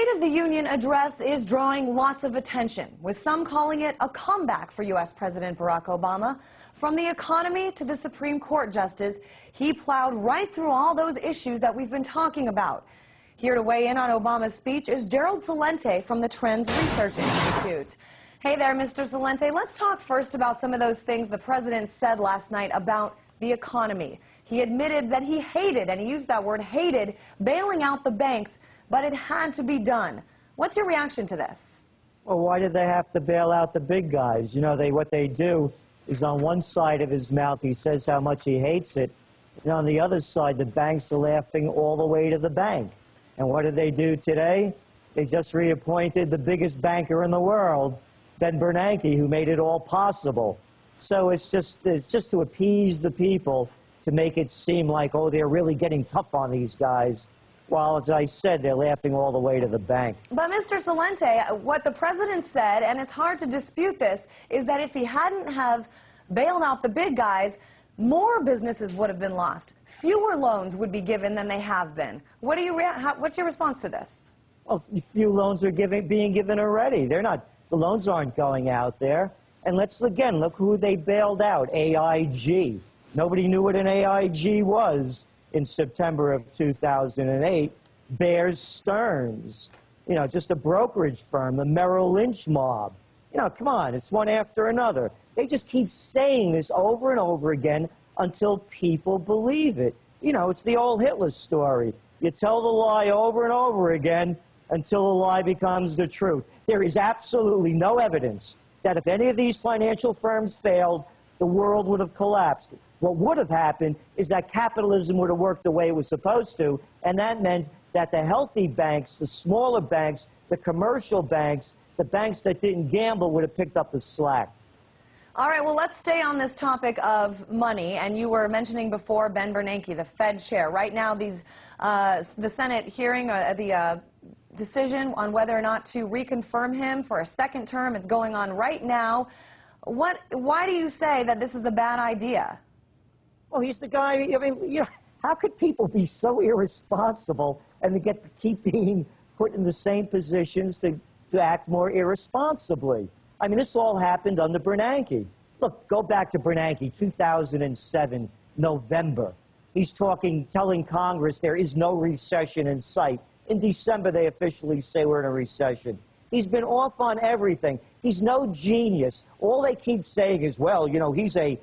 State of the Union address is drawing lots of attention, with some calling it a comeback for U.S. President Barack Obama. From the economy to the Supreme Court justice, he plowed right through all those issues that we've been talking about. Here to weigh in on Obama's speech is Gerald Celente from the Trends Research Institute. Hey there, Mr. Celente. Let's talk first about some of those things the president said last night about the economy. He admitted that he hated, and he used that word, hated, bailing out the banks, but it had to be done. What's your reaction to this? Well, why did they have to bail out the big guys? You know, what they do is on one side of his mouth he says how much he hates it, and on the other side the banks are laughing all the way to the bank. And what did they do today? They just reappointed the biggest banker in the world, Ben Bernanke, who made it all possible. So it's just to appease the people, to make it seem like, oh, they're really getting tough on these guys. While, as I said, they're laughing all the way to the bank. But, Mr. Celente, what the president said, and it's hard to dispute this, is that if he hadn't have bailed out the big guys, more businesses would have been lost. Fewer loans would be given than they have been. What's your response to this? Well, few loans are being given already. The loans aren't going out there. And let's, again, look who they bailed out, AIG. Nobody knew what an AIG was in September of 2008. Bear Stearns, you know, just a brokerage firm, the Merrill Lynch mob. You know, come on, it's one after another. They just keep saying this over and over again until people believe it. You know, it's the old Hitler story. You tell the lie over and over again until the lie becomes the truth. There is absolutely no evidence that if any of these financial firms failed, the world would have collapsed. What would have happened is that capitalism would have worked the way it was supposed to, and that meant that the healthy banks, the smaller banks, the commercial banks, the banks that didn't gamble would have picked up the slack. All right, well, let's stay on this topic of money. And you were mentioning before Ben Bernanke, the Fed chair. Right now, the Senate hearing, the decision on whether or not to reconfirm him for a second term, it's going on right now. Why do you say that this is a bad idea? Well, he's the guy, I mean, you know, how could people be so irresponsible and keep being put in the same positions to act more irresponsibly? I mean, this all happened under Bernanke. Look, go back to Bernanke, 2007, November. He's telling Congress there is no recession in sight. In December, they officially say we're in a recession. He's been off on everything. He's no genius. All they keep saying is, well, you know, he's a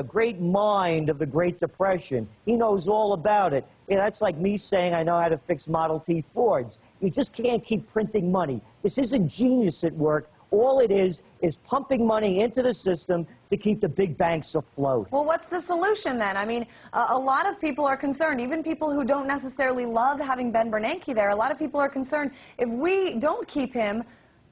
great mind of the Great Depression. He knows all about it. You know, that's like me saying I know how to fix Model T Fords. You just can't keep printing money. This isn't genius at work. All it is pumping money into the system to keep the big banks afloat. Well, what's the solution then? I mean, a lot of people are concerned, even people who don't necessarily love having Ben Bernanke there. A lot of people are concerned if we don't keep him,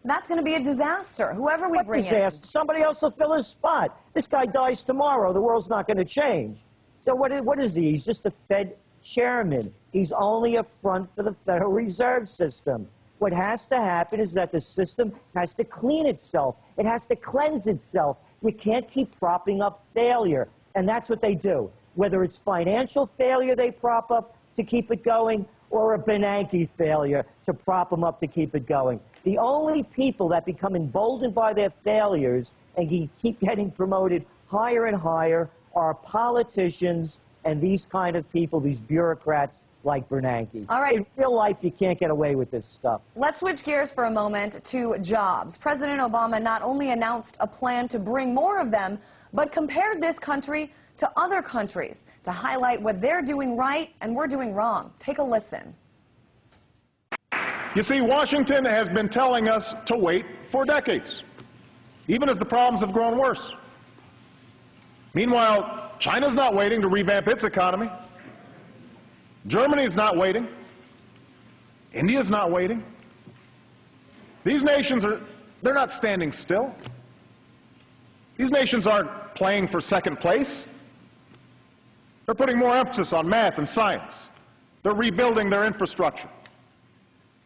that's going to be a disaster, whoever we bring in. What disaster? Somebody else will fill his spot. This guy dies tomorrow. The world's not going to change. So what is he? He's just a Fed chairman. He's only a front for the Federal Reserve System. What has to happen is that the system has to clean itself. It has to cleanse itself. We can't keep propping up failure. And that's what they do. Whether it's financial failure they prop up to keep it going, or a Bernanke failure to prop them up to keep it going. The only people that become emboldened by their failures and keep getting promoted higher and higher are politicians and these kind of people, these bureaucrats like Bernanke. All right. In real life, you can't get away with this stuff. Let's switch gears for a moment to jobs. President Obama not only announced a plan to bring more of them, but compared this country to other countries to highlight what they're doing right and we're doing wrong. Take a listen. You see, Washington has been telling us to wait for decades, even as the problems have grown worse. Meanwhile, China's not waiting to revamp its economy. Germany's not waiting. India's not waiting. These nations they're not standing still. These nations aren't playing for second place. They're putting more emphasis on math and science. They're rebuilding their infrastructure.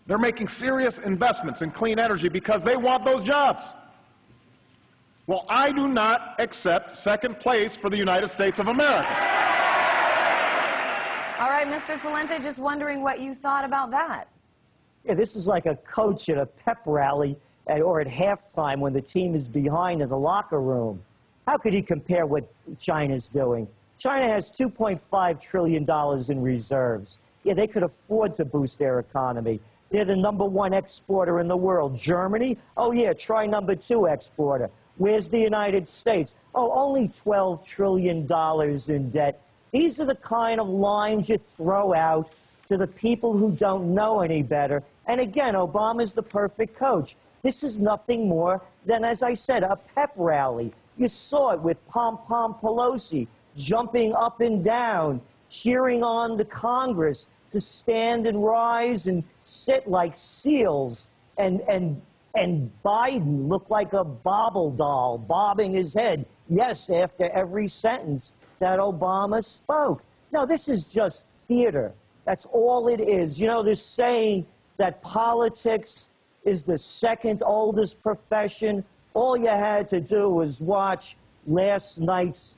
They're making serious investments in clean energy because they want those jobs. Well, I do not accept second place for the United States of America. All right, Mr. Celente, just wondering what you thought about that. Yeah, this is like a coach at a pep rally or at halftime when the team is behind in the locker room. How could he compare what China's doing? China has $2.5 trillion in reserves. Yeah, they could afford to boost their economy. They're the #1 exporter in the world. Germany? Oh, yeah, try #2 exporter. Where's the United States? Oh, only $12 trillion in debt. These are the kind of lines you throw out to the people who don't know any better. And again, Obama's the perfect coach. This is nothing more than, as I said, a pep rally. You saw it with Pom Pelosi jumping up and down, cheering on the Congress to stand and rise and sit like seals, and Biden looked like a bobble doll, bobbing his head, yes, after every sentence that Obama spoke. No, this is just theater. That's all it is. You know, they're saying that politics is the second oldest profession. All you had to do was watch last night's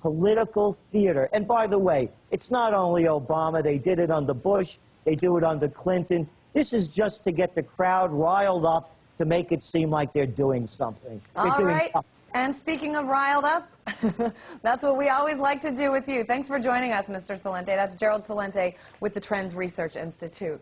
political theater. And by the way, it's not only Obama. They did it under Bush. They do it under Clinton. This is just to get the crowd riled up to make it seem like they're doing something. All right. And speaking of riled up, that's what we always like to do with you. Thanks for joining us, Mr. Celente. That's Gerald Celente with the Trends Research Institute.